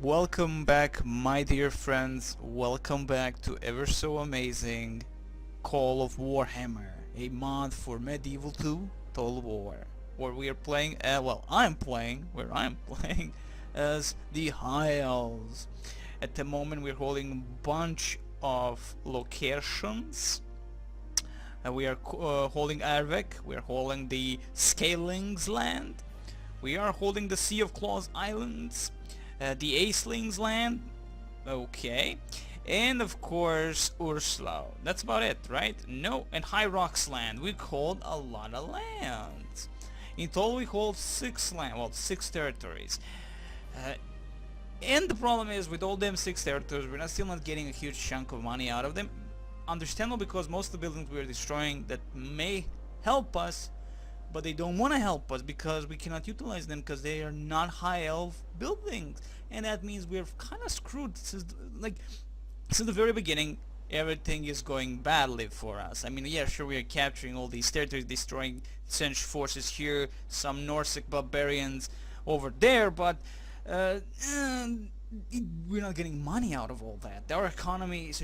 Welcome back, my dear friends. Welcome back to ever so amazing Call of Warhammer, a mod for Medieval 2 Total War, where we are playing, I'm playing, as the High Elves. At the moment we're holding a bunch of locations. We are holding Arvik, we are holding the Scaling's Land, we are holding the Sea of Claws Islands, the Aceling's Land, okay, and of course Ursula. That's about it, right? No, and High Rock's Land. We hold a lot of lands. In total we hold 6 territories. And the problem is, with all them 6 territories, we're still not getting a huge chunk of money out of them. Understandable, because most of the buildings we're destroying that may help us, but they don't want to help us because we cannot utilize them because they are not high elf buildings, and that means we're kind of screwed. Since the very beginning, everything is going badly for us. I mean, yeah, sure, we are capturing all these territories, destroying French forces here, some Norsic barbarians over there, but we're not getting money out of all that. Our economic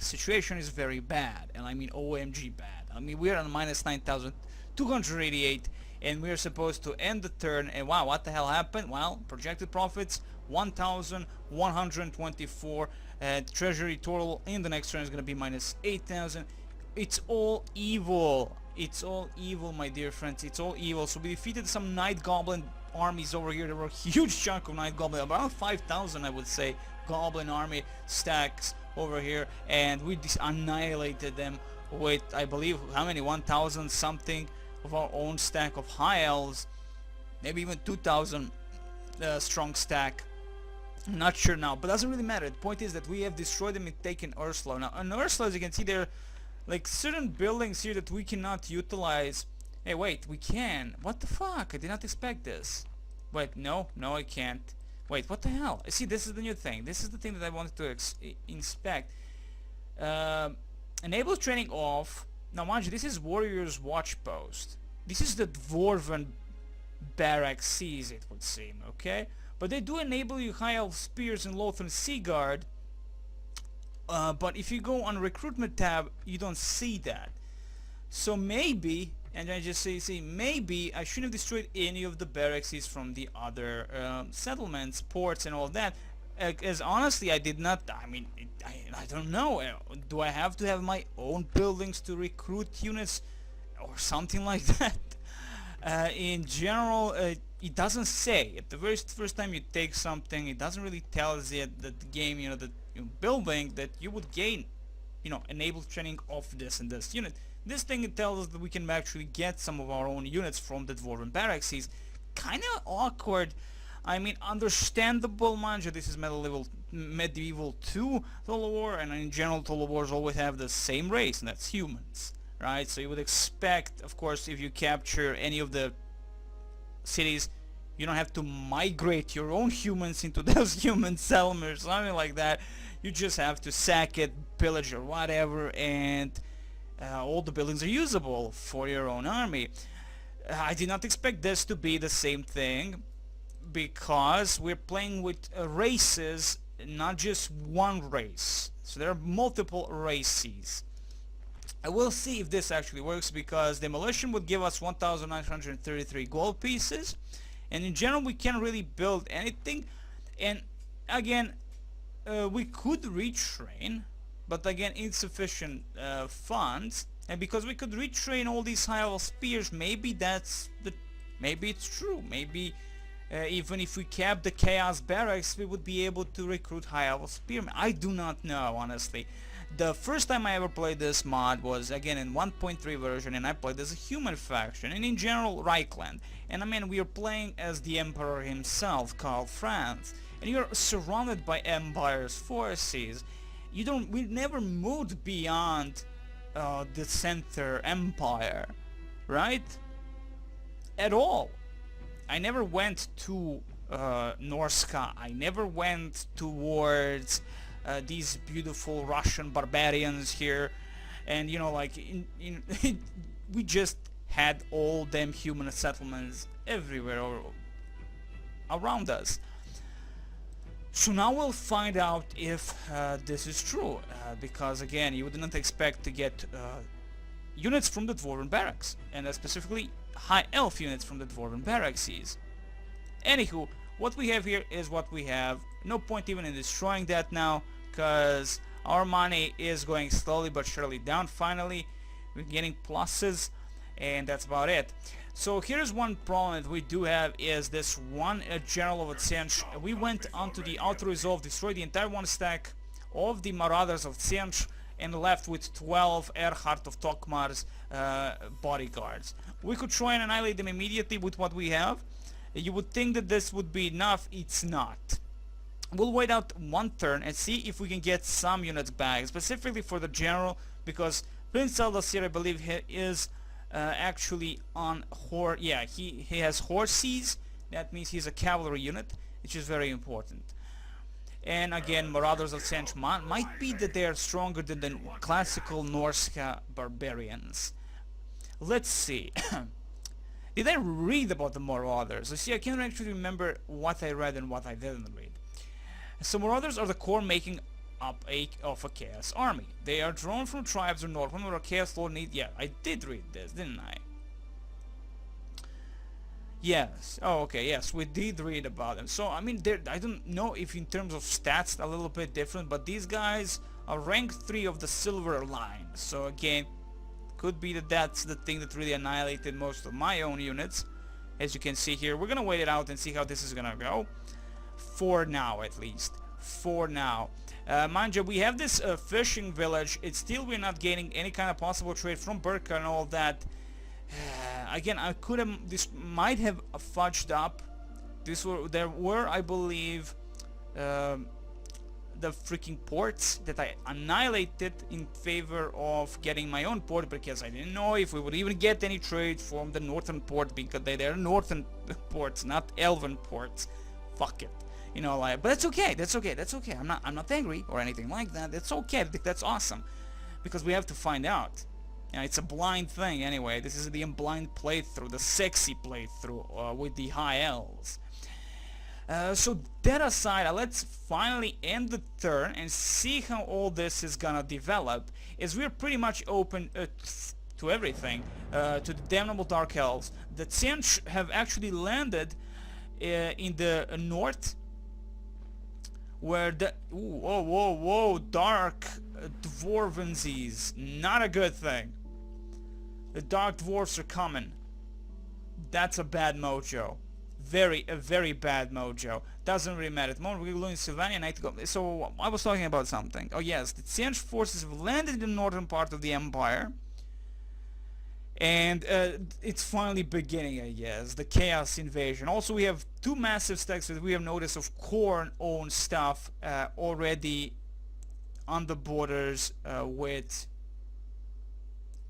situation is very bad, and I mean OMG bad. I mean, we're on minus 9,288, and we're supposed to end the turn, and wow, what the hell happened? Well, projected profits 1,124, treasury total in the next turn is going to be minus 8,000. It's all evil. It's all evil, my dear friends. It's all evil. So we defeated some Night Goblin armies over here. There were a huge chunk of Night Goblin, about 5,000 I would say, Goblin army stacks over here, and we annihilated them with, I believe, how many, 1,000 something of our own stack of High Elves, maybe even 2,000 strong stack. I'm not sure now, but doesn't really matter. The point is that we have destroyed them and taken Ursula. Now, on Ursula, as you can see, there are like certain buildings here that we cannot utilize. Hey, wait, we can. What the fuck? I did not expect this. Wait, no, I can't. Wait, what the hell? See, this is the new thing. This is the thing that I wanted to inspect. Enable training off. Now, mind you, this is Warrior's Watch Post. This is the Dwarven Barracks Seas, it would seem, okay? But they do enable you High Elf Spears and Lothran Seaguard. But if you go on Recruitment tab, you don't see that. So maybe, and I just say maybe I shouldn't have destroyed any of the barracks from the other settlements, ports and all that. As honestly, I did not, I mean, I don't know. Do I have to have my own buildings to recruit units or something like that? In general, it doesn't say. At the very first time you take something, it doesn't really tell us yet that the game, that building that you would gain, enable training of this and this unit. This thing, it tells us that we can actually get some of our own units from the Dwarven Barracks. Kind of awkward. I mean, understandable, mind you, this is medieval 2 Total War, and in general Total Wars always have the same race, and that's humans, right? So you would expect, of course, if you capture any of the cities, you don't have to migrate your own humans into those human settlements, something like that. You just have to sack it, pillage or whatever, and all the buildings are usable for your own army. I did not expect this to be the same thing, because we're playing with races, not just one race. So there are multiple races. I will see if this actually works, because demolition would give us 1,933 gold pieces, and in general we can't really build anything. And again, we could retrain, but again, insufficient funds. And because we could retrain all these high level spears, maybe maybe it's true. Maybe even if we kept the Chaos Barracks, we would be able to recruit high level spearmen. I do not know, honestly. The first time I ever played this mod was again in 1.3 version, and I played as a human faction, and in general Reichland. And I mean, we are playing as the Emperor himself, Karl Franz, and you're surrounded by Empire's forces. We never moved beyond the center Empire, right? At all. I never went to Norska. I never went towards these beautiful Russian barbarians here, and we just had all them human settlements everywhere around us. So now we'll find out if this is true, because again, you would not expect to get units from the Dwarven Barracks, and specifically high elf units from the Dwarven Barracks. Anywho, what we have here is what we have. No point even in destroying that now, because our money is going slowly but surely down. Finally, we're getting pluses, and that's about it. So here's one problem that we do have is this one General of Tsench. We went onto the Outer Resolve, destroyed the entire one stack of the Marauders of Tsench, and left with 12 Erhard of Tokmar's bodyguards. We could try and annihilate them immediately with what we have. You would think that this would be enough. It's not. We'll wait out one turn and see if we can get some units back, specifically for the General, because Prince Eldasir, I believe, he is actually on horse. Yeah, he has horses. That means he's a cavalry unit, which is very important. And again, Marauders of Tsench might be that they are stronger than the classical Norse barbarians. Let's see. Did I read about the Marauders? You see, I can't actually remember what I read and what I didn't read. So Marauders are the core making up of a Chaos army. They are drawn from tribes or Northmen where a Chaos Lord need. Yeah, I did read this, didn't I? Yes. Oh, okay. Yes, we did read about them. So I mean, I don't know if in terms of stats a little bit different, but these guys are rank 3 of the Silver Line. So again, could be that that's the thing that really annihilated most of my own units. As you can see here, we're gonna wait it out and see how this is gonna go. For now, at least. For now. Mind you, we have this fishing village. It's still, we're not gaining any kind of possible trade from Burka and all that. Again, I could have, this might have fudged up. There were, I believe, the freaking ports that I annihilated in favor of getting my own port, because I didn't know if we would even get any trade from the northern port, because they're northern ports, not elven ports. Fuck it. You know, like, but that's okay. That's okay. That's okay. I'm not angry or anything like that. That's okay. I think that's awesome, because we have to find out. You know, it's a blind thing anyway. This is the blind playthrough, the sexy playthrough with the high elves. So that aside, let's finally end the turn and see how all this is gonna develop. As we're pretty much open to everything, to the damnable Dark Elves. The Tsench have actually landed in the north, where the whoa, dark dwarvensies, not a good thing. The dark dwarfs are coming. That's a bad mojo. A very bad mojo. Doesn't really matter. At the moment we're losing Sylvania Night to go. So I was talking about something. Oh yes, the Tsench forces have landed in the northern part of the Empire. And it's finally beginning, I guess, the Chaos Invasion. Also, we have 2 massive stacks that we have noticed of Khorne-owned stuff already on the borders with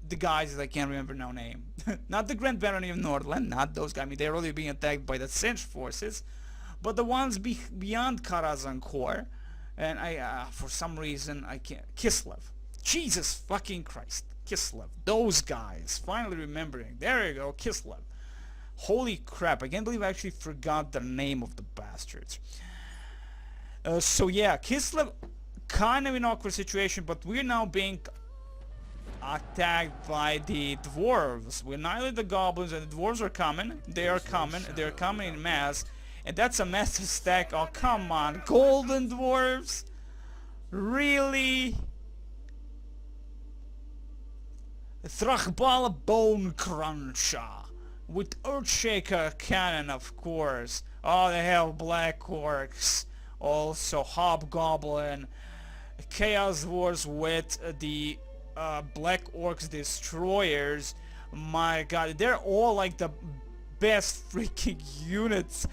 the guys that I can't remember now name. Not the Grand Barony of Nordland, not those guys. I mean, they're already being attacked by the Tsench forces, but the ones beyond Karazhan Khor. And for some reason, I can't. Kislev. Jesus fucking Christ. Kislev. Those guys. Finally remembering. There you go. Kislev. Holy crap. I can't believe I actually forgot the name of the bastards. So yeah, Kislev, kind of an awkward situation, but we're now being attacked by the dwarves. We annihilate the goblins and the dwarves are coming. They are coming. They're coming in mass. And that's a massive stack. Oh, come on. Golden dwarves? Really? Thrachbala Bone Cruncher with Earthshaker Cannon, of course. Oh, they have Black Orcs, also Hobgoblin, Chaos Dwarves with the Black Orcs Destroyers. My god, they're all like the best freaking units.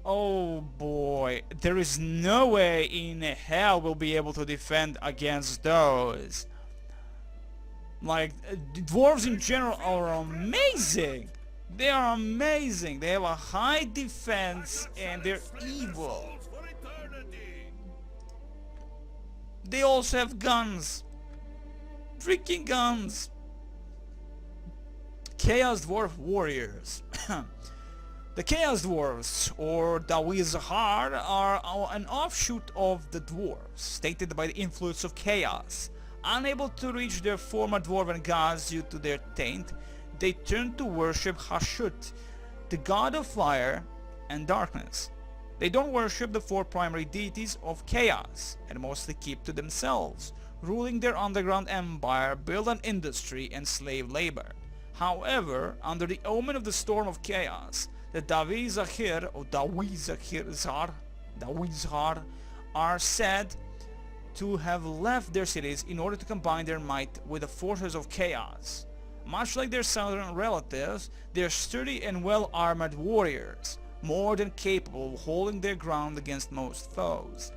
Oh boy, there is no way in hell we'll be able to defend against those. Like, dwarves in general are amazing. They are amazing. They have a high defense and they're evil. They also have guns. Freaking guns. Chaos Dwarf Warriors. The Chaos Dwarves, or Dawizahar, are an offshoot of the Dwarves, stated by the influence of chaos. Unable to reach their former dwarven gods due to their taint, they turn to worship Hashut, the god of fire and darkness. They don't worship the four primary deities of chaos, and mostly keep to themselves, ruling their underground empire, build an industry, and slave labor. However, under the omen of the storm of chaos, the Dawizahir, or Dawizahar, are said to have left their cities in order to combine their might with the forces of chaos. Much like their southern relatives, they are sturdy and well-armored warriors, more than capable of holding their ground against most foes.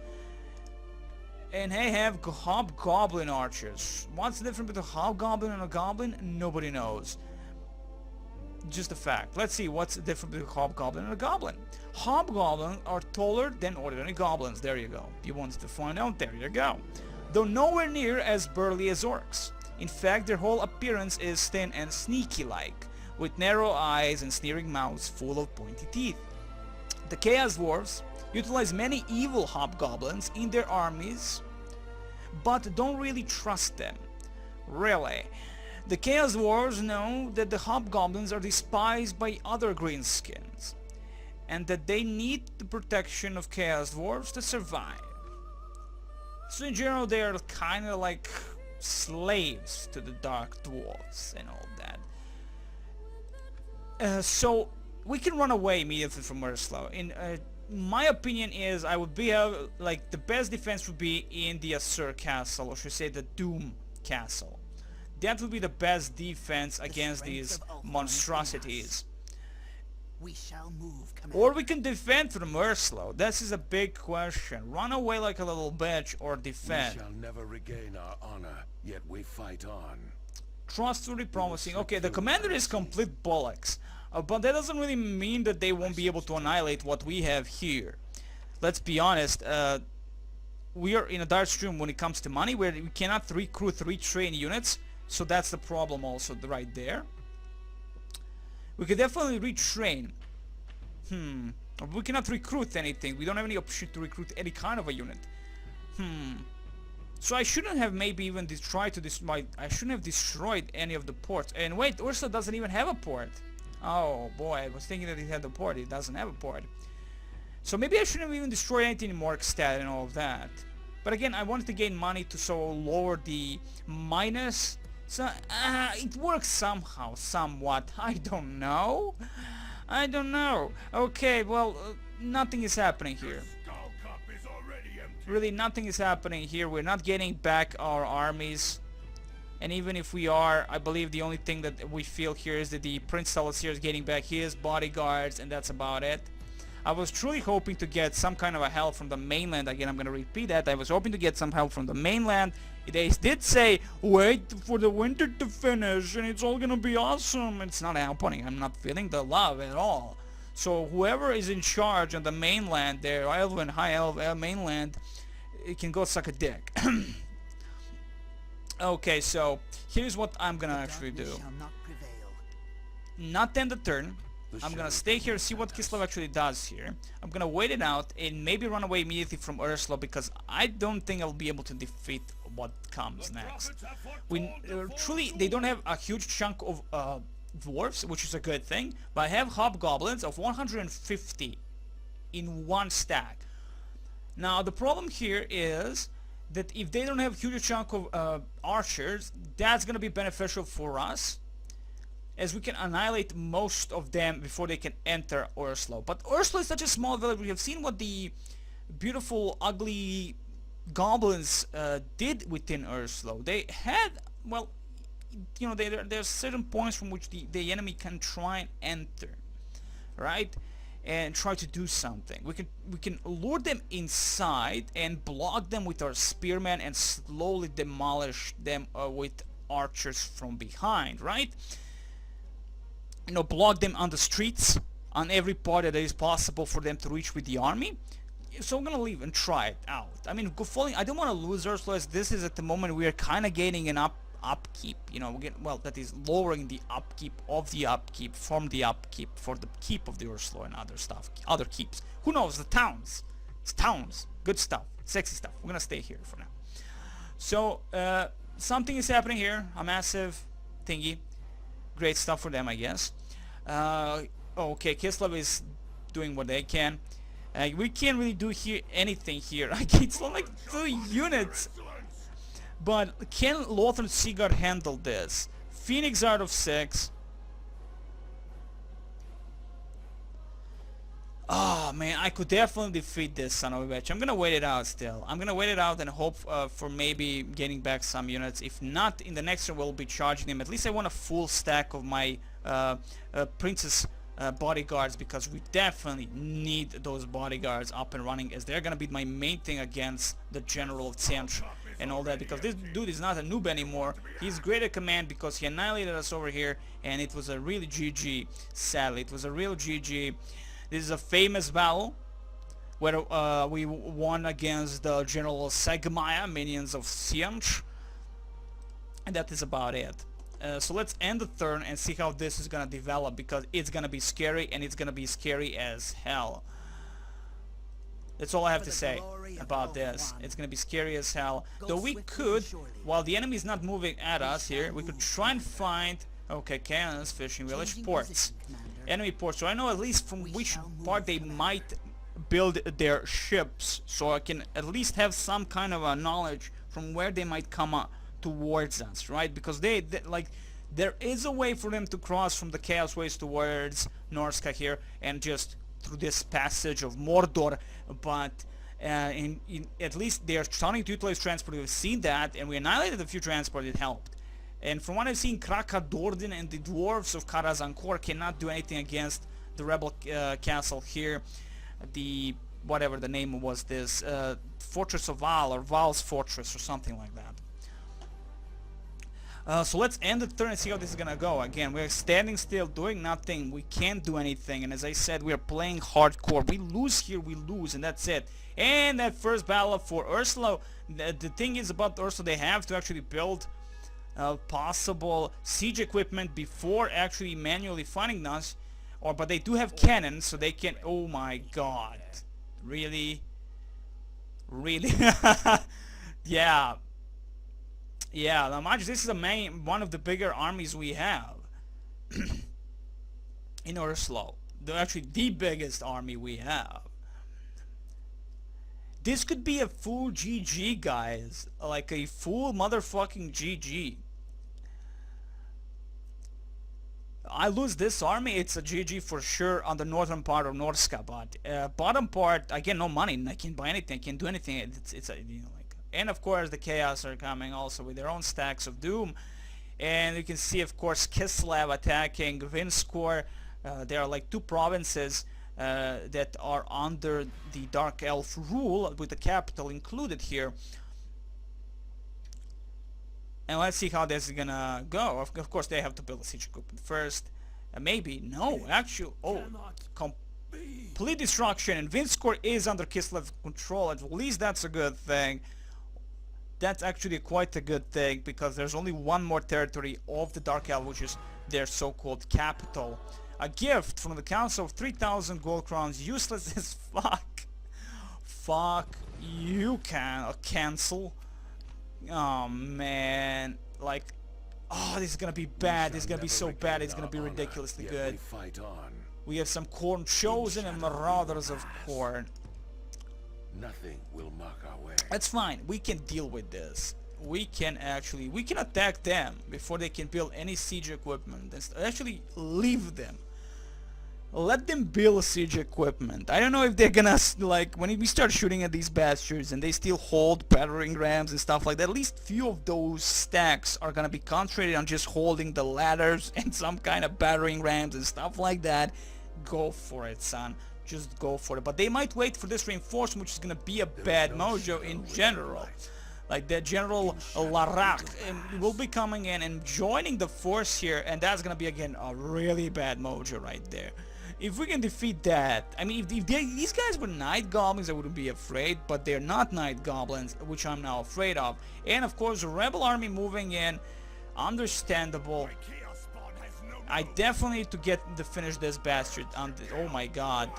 And they have hobgoblin archers. What's the difference between a hobgoblin and a goblin? Nobody knows. Just a fact. Let's see what's the difference between a hobgoblin and a goblin. Hobgoblins are taller than ordinary goblins. There you go. You wanted to find out? There you go. Though nowhere near as burly as orcs. In fact, their whole appearance is thin and sneaky-like, with narrow eyes and sneering mouths full of pointy teeth. The Chaos Dwarves utilize many evil hobgoblins in their armies, but don't really trust them. Really. The Chaos Dwarves know that the hobgoblins are despised by other greenskins, and that they need the protection of Chaos Dwarves to survive. So in general, they are kind of like slaves to the Dark Dwarves and all that. So we can run away immediately from Ursula. In my opinion is I would be like the best defense would be in the Asur castle, or should I say the Doom castle. That would be the best defense against these monstrosities. We shall move, or we can defend from Ursula. This is a big question. Run away like a little bitch or defend. We shall never regain our honor, yet we fight on. Trustworthy, promising. Okay, the commander is complete bollocks. But that doesn't really mean that they won't be able to annihilate what we have here. Let's be honest, we are in a dire stream when it comes to money, where we cannot recruit, retrain units, so that's the problem also right there. We could definitely retrain. We cannot recruit anything. We don't have any option to recruit any kind of a unit. So I shouldn't have maybe even tried to destroy... I shouldn't have destroyed any of the ports. And wait, Ursula doesn't even have a port. Oh boy, I was thinking that it had a port. It doesn't have a port. So maybe I shouldn't have even destroyed anything in Morkstad and all of that. But again, I wanted to gain money to so lower the minus. So it works somehow, somewhat. I don't know. Okay, well, nothing is happening here. Really, nothing is happening here. We're not getting back our armies. And even if we are, I believe the only thing that we feel here is that the Prince Talasir is getting back his bodyguards, and that's about it. I was truly hoping to get some kind of a help from the mainland. Again, I'm going to repeat that. I was hoping to get some help from the mainland. They did say, wait for the winter to finish and it's all going to be awesome. It's not happening. I'm not feeling the love at all. So whoever is in charge on the mainland, their Elven, High Elf mainland, it can go suck a dick. Okay, so here's what I'm going to actually do. Not end the turn. I'm gonna stay here, see what Kislev actually does here. I'm gonna wait it out and maybe run away immediately from Ursula, because I don't think I'll be able to defeat what comes next. Truly, they don't have a huge chunk of dwarves, which is a good thing, but I have hobgoblins of 150 in one stack. Now the problem here is that if they don't have a huge chunk of archers, that's gonna be beneficial for us, as we can annihilate most of them before they can enter Ursula. But Ursula is such a small village. We have seen what the beautiful, ugly goblins did within Ursula. They had, well, you know, there's certain points from which the enemy can try and enter, right? And try to do something. We can lure them inside and block them with our spearmen and slowly demolish them with archers from behind, right? You know, block them on the streets, on every part that is possible for them to reach with the army. So I'm gonna leave and try it out. I mean, I don't want to lose Ursula, as this is at the moment we are kind of gaining an upkeep. You know, well, that is lowering the upkeep of the upkeep from the upkeep for the keep of the Ursula and other stuff, other keeps. Who knows? The towns. It's towns. Good stuff. Sexy stuff. We're gonna stay here for now. So, something is happening here. A massive thingy. Great stuff for them, I guess. Okay, Kislev is doing what they can. We can't really do here anything here. It's not like 2 units. But can Lothar and Sigurd handle this? Phoenix out of 6. Oh man, I could definitely defeat this son of a bitch. I'm gonna wait it out still. I'm gonna wait it out and hope for maybe getting back some units. If not, in the next one we'll be charging them. At least I want a full stack of my princess bodyguards, because we definitely need those bodyguards up and running, as they're gonna be my main thing against the General of Tsench and all that, because this dude is not a noob anymore. He's great at command because he annihilated us over here, and it was a really GG. Sadly, it was a real GG. This is a famous battle where we won against the General Segmaya, minions of Tsench, and that is about it. So let's end the turn and see how this is gonna develop, because it's gonna be scary, and it's gonna be scary as hell. That's all I have to say about this. It's gonna be scary as hell. Though we could, while the enemy is not moving at us here, we could try and find, okay, cannons, fishing village, ports. Enemy ports, so I know at least from which part they might build their ships, so I can at least have some kind of a knowledge from where they might come up towards us, right? Because they like, there is a way for them to cross from the Chaos Ways towards Norska here and just through this passage of Mordor, but at least they are starting to utilize transport. We've seen that, and we annihilated a few transport. It helped. And from what I've seen, Kraka Dordin and the dwarves of Karazankor cannot do anything against the rebel castle here. The whatever the name was, this Fortress of Val, or Val's Fortress, or something like that. So let's end the turn and see how this is gonna go. Again, we're standing still, doing nothing. We can't do anything, and as I said, we are playing hardcore. We lose here, we lose, and that's it. And that first battle for Ursula. The thing is about Ursula, they have to actually build possible siege equipment before actually manually fighting us, but they do have cannons, so they can. Oh my god, really? Yeah, now mind you, this is one of the bigger armies we have in Ursula. Actually the biggest army we have. This could be a full GG, guys, like a full motherfucking GG. I lose this army, it's a GG for sure on the northern part of Norska, but bottom part, I get no money, I can't buy anything, I can't do anything. It's a, you know, like, and of course the Chaos are coming also with their own stacks of doom, and you can see of course Kislev attacking Vinskor. There are like 2 provinces that are under the Dark Elf rule, with the capital included here. And let's see how this is gonna go. Of course, they have to build a siege equipment first. Maybe, no, actually, complete destruction, and Vinskor is under Kislev's control. At least that's a good thing. That's actually quite a good thing, because there's only one more territory of the Dark Elf, which is their so-called capital. A gift from the council of 3,000 gold crowns, useless as fuck. Fuck, you can cancel. Oh man, like, oh, this is gonna be bad. This is gonna be so bad. It's gonna be ridiculously good. We have some Corn Chosen and Marauders of Corn. Nothing will mark our way. That's fine. We can deal with this. We can attack them before they can build any siege equipment. And actually leave them. Let them build siege equipment. I don't know if they're gonna, like, when we start shooting at these bastards and they still hold battering rams and stuff like that, at least few of those stacks are gonna be concentrated on just holding the ladders and some kind of battering rams and stuff like that. Go for it, son. Just go for it. But they might wait for this reinforcement, which is gonna be a bad mojo in general. Like the General Larak will be coming in and joining the force here, and that's gonna be again a really bad mojo right there. If we can defeat that, I mean, if these guys were Night Goblins, I wouldn't be afraid, but they're not Night Goblins, which I'm now afraid of. And of course, the Rebel army moving in, Understandable. I definitely need to finish this bastard. Oh my god.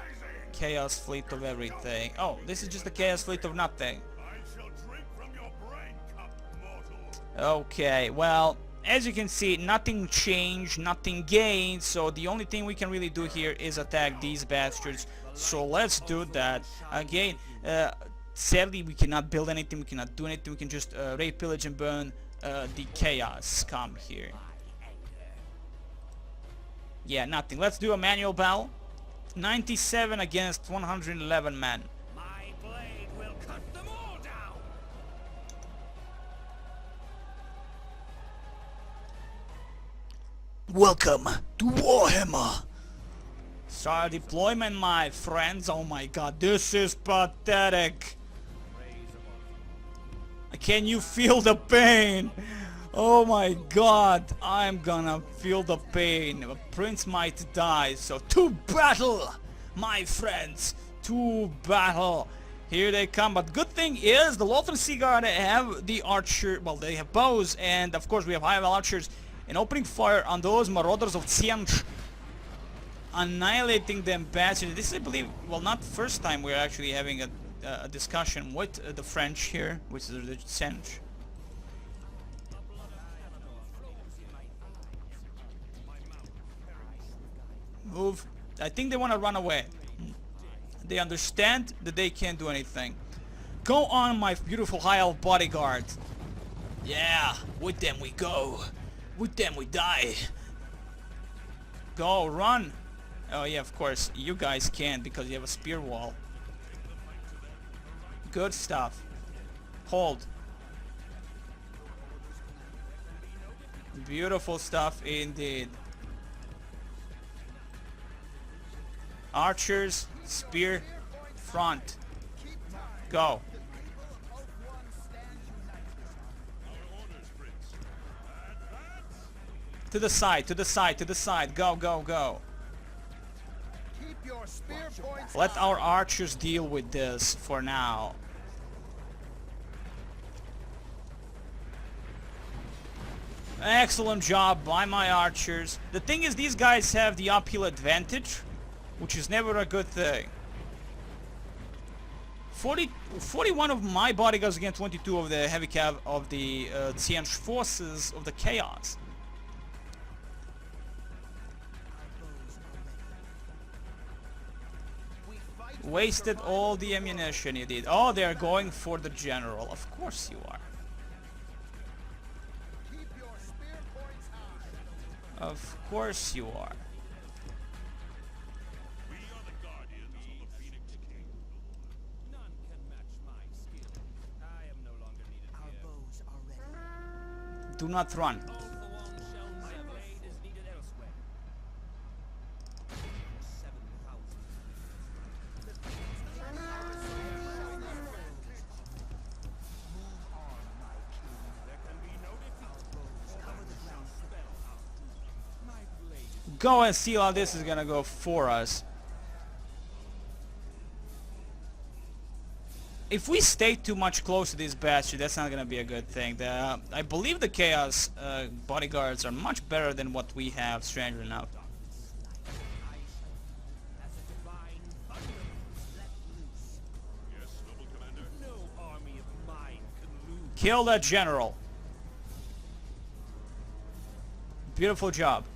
Chaos fleet of everything. Oh, this is just a chaos fleet of nothing. Okay, well, as you can see, nothing changed, nothing gained, so the only thing we can really do here is attack these bastards. So let's do that. Again, sadly we cannot build anything, we cannot do anything, we can just raid, pillage and burn the chaos come here. Yeah, nothing. Let's do a manual battle. 97 against 111 men. My blade will cut them all down. Welcome to Warhammer. Start deployment, my friends. Oh my god, this is pathetic. Can you feel the pain? Oh my god, I'm gonna feel the pain. A prince might die, so to battle, my friends, to battle. Here they come, but good thing is the Lothar Sea Guard have the archer, well, they have bows, and of course we have high-level archers, and opening fire on those marauders of Tsianch, annihilating them badly. This is, I believe, well, not the first time we're actually having a discussion with the French here, which is the Tsianch. Move. I think they want to run away. They understand that they can't do anything. Go on, my beautiful high elf bodyguard. Yeah, with them we go. With them we die. Go, run. Oh yeah, of course. You guys can't because you have a spear wall. Good stuff. Hold. Beautiful stuff indeed. Archers, spear, front. Go. To the side, to the side, to the side. Go, go, go. Let our archers deal with this for now. Excellent job by my archers. The thing is, these guys have the uphill advantage, which is never a good thing. 41 of my bodyguards against 22 of the heavy cav of the Tsianch forces of the chaos. Wasted all the ammunition you did. Oh, they're going for the general. Of course you are. Of course you are. Do not run. Go and see how this is gonna go for us. If we stay too much close to this bastard, that's not gonna be a good thing. I believe the Chaos bodyguards are much better than what we have, strangely enough. Kill that general. Beautiful job.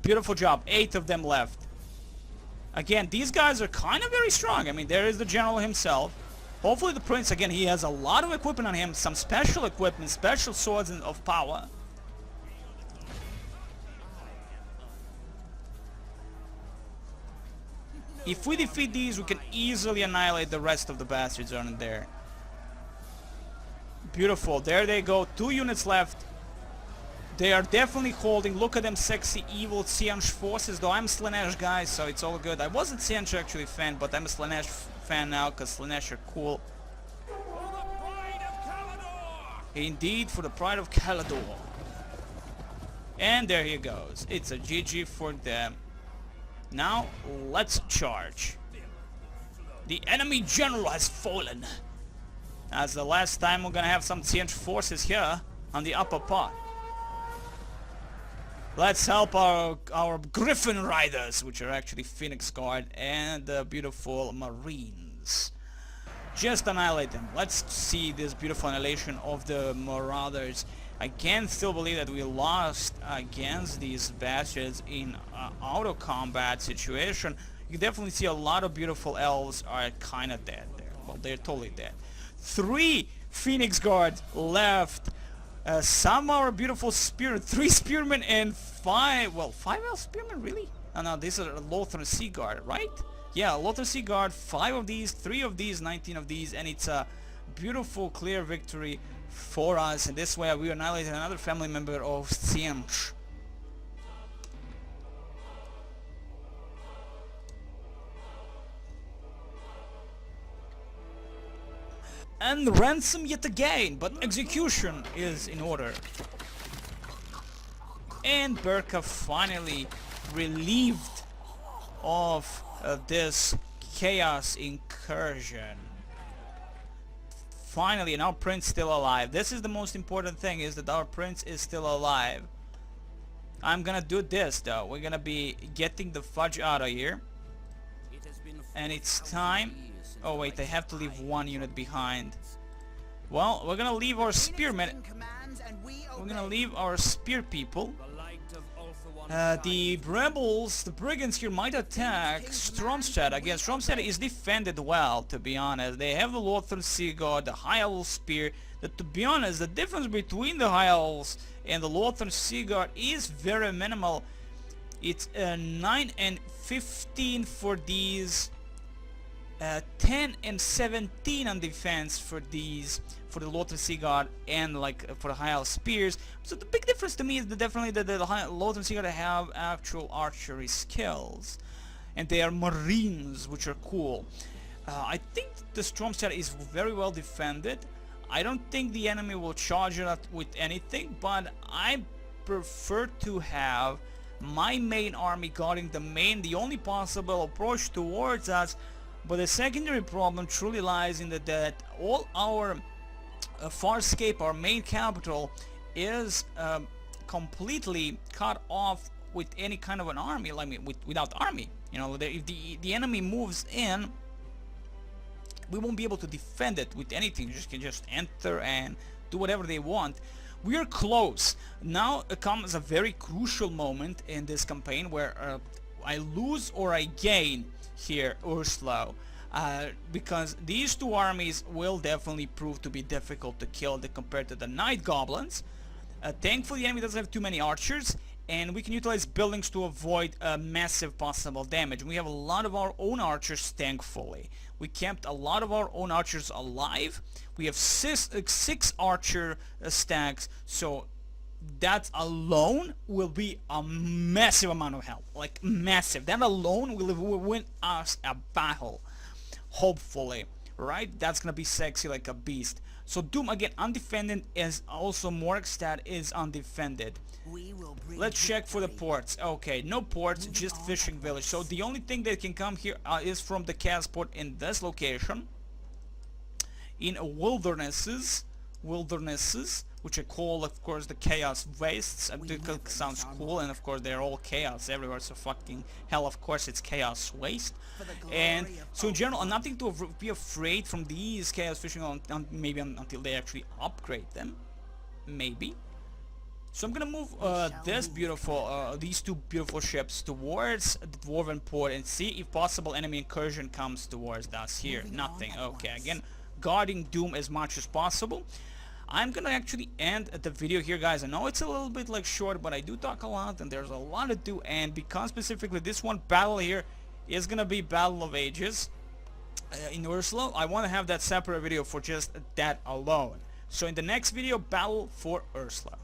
Beautiful job. 8 of them left. Again, these guys are kind of very strong. I mean, there is the general himself. Hopefully the prince, again, he has a lot of equipment on him. Some special equipment, special swords of power. If we defeat these, we can easily annihilate the rest of the bastards on there. Beautiful. There they go. 2 units left. They are definitely holding. Look at them sexy, evil Tsianch forces. Though I'm a Slaanesh guy, so it's all good. I wasn't Tsianch actually fan, but I'm a Slaanesh fan now because Slaanesh are cool. Indeed, for the pride of Calador. And there he goes. It's a GG for them. Now, let's charge. The enemy general has fallen. As the last time we're gonna have some Tsianch forces here. on the upper part. Let's help our Griffin Riders, which are actually Phoenix Guard and the beautiful Marines. Just annihilate them. Let's see this beautiful annihilation of the Marauders. I can't still believe that we lost against these bastards in auto combat situation. You can definitely see a lot of beautiful elves are kind of dead there. Well, they're totally dead. 3 Phoenix Guards left. Some are beautiful spear, 3 spearmen and 5 elf spearmen, really? Oh no, these are Lothar Sea Guard, right? Yeah, Lothar Sea Guard, 5 of these, 3 of these, 19 of these, and it's a beautiful, clear victory for us. And this way we annihilated another family member of Siege. And ransom yet again, but execution is in order. And Berka finally relieved of this chaos incursion. Finally, and our prince still alive. This is the most important thing, is that our prince is still alive. I'm gonna do this though. We're gonna be getting the fudge out of here. And it's time. Oh wait, I have to leave 1 unit behind. Well, we're gonna leave our spearmen. We're gonna leave our spear people. The rebels, the brigands here might attack Stromstad. Again, Stromstad is defended well, to be honest. They have the Lothar Sea Guard, the High Elf Spear. To be honest, the difference between the High Elves and the Lothar Sea Guard is very minimal. It's 9 and 15 for these. 10 and 17 on defense for these, for the Lothar Sea Guard and like for the High Elf Spears. So the big difference to me is definitely that the Lothar Sea Guard have actual archery skills, and they are Marines, which are cool. I think the Stromstad is very well defended. I don't think the enemy will charge it with anything, but I prefer to have my main army guarding the only possible approach towards us. But the secondary problem truly lies in that all our Farscape, our main capital, is completely cut off with any kind of an army. I mean, without army. You know, if the enemy moves in, we won't be able to defend it with anything. You can just enter and do whatever they want. We are close. Now comes a very crucial moment in this campaign where I lose or I gain here Ursula, because these 2 armies will definitely prove to be difficult to kill compared to the Night Goblins. Thankfully the enemy doesn't have too many archers, and we can utilize buildings to avoid massive possible damage. We have a lot of our own archers, thankfully. We kept a lot of our own archers alive. We have 6 archer stacks, so that alone will be a massive amount of help, like massive. That alone will win us a battle, hopefully, right? That's gonna be sexy like a beast. So Doom again undefended, is also Morgstad is undefended. Let's check for the ports. Okay, no ports, just fishing village. So the only thing that can come here is from the Chaos port in this location, in wildernesses, which I call, of course, the Chaos Wastes. It sounds cool, and of course they're all chaos everywhere, so fucking hell, of course it's Chaos Waste. And so in general, nothing to be afraid from these Chaos Fishing maybe until they actually upgrade them, maybe. So I'm gonna move these 2 beautiful ships towards the Dwarven port and see if possible enemy incursion comes towards us here. Nothing. Okay, again, guarding Doom as much as possible. I'm gonna actually end the video here, guys. I know it's a little bit like short, but I do talk a lot and there's a lot to do, and because specifically this one battle here is gonna be Battle of Ages in Ursula, I want to have that separate video for just that alone. So in the next video, Battle for Ursula.